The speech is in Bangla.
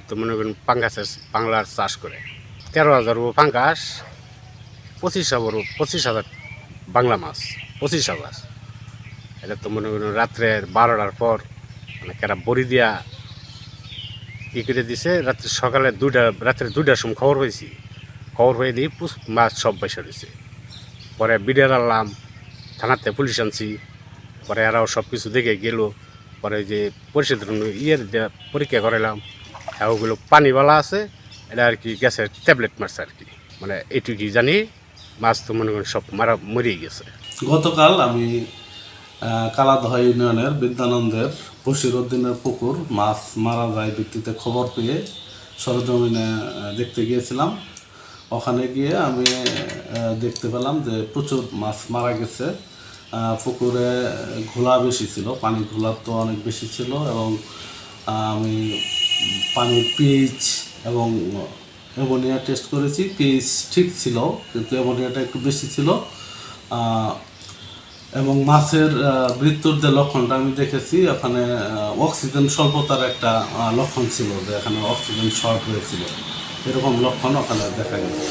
তো মনে করেন পাঙ্গাসের বাংলার চাষ করে 13,000 পাঙ্গাস, 25,000 বাংলা মাছ, 25,000। এটা তো মনে করেন রাত্রে 12টার পর মানে কেরা বড়ি দিয়া ই করে দিছে। রাত্রে 2টার সময় খবর হয়েছি, খবর হয়ে দিই মাছ সব বসে রয়েছে। পরে বিডিআর আনলাম, থানাতে পুলিশ আনছি, পরে এরাও সব কিছু দেখে গেল। পরে যে পরিষদের পরীক্ষা করাইলাম, হ্যাঁ ওগুলো পানিওয়ালা আছে, এটা আর কি গ্যাসের ট্যাবলেট মারছে আর কি। মানে এইটুকুই জানি, মাছ তো মনে করেন সব মরেই গেছে। গতকাল আমি কালাদহ ইউনিয়নের বিদ্যানন্দের বশিরউদ্দিনের পুকুর মাছ মারা যায় ভিত্তিতে খবর পেয়ে সরজমিনে দেখতে গিয়েছিলাম। ওখানে গিয়ে আমি দেখতে পেলাম যে প্রচুর মাছ মারা গেছে। পুকুরে ঘোলা বেশি ছিল, পানি ঘোলা তো অনেক বেশি ছিল, এবং আমি পানির পিএইচ এবং অ্যামোনিয়া টেস্ট করেছি। পিএইচ ঠিক ছিল, কিন্তু অ্যামোনিয়াটা একটু বেশি ছিল। এবং মাছের মৃত্যুর যে লক্ষণটা আমি দেখেছি, এখানে অক্সিজেন স্বল্পতার একটা লক্ষণ ছিল, যে এখানে অক্সিজেন শর্ট হয়েছিল, এরকম লক্ষণ ওখানে দেখা গেছে।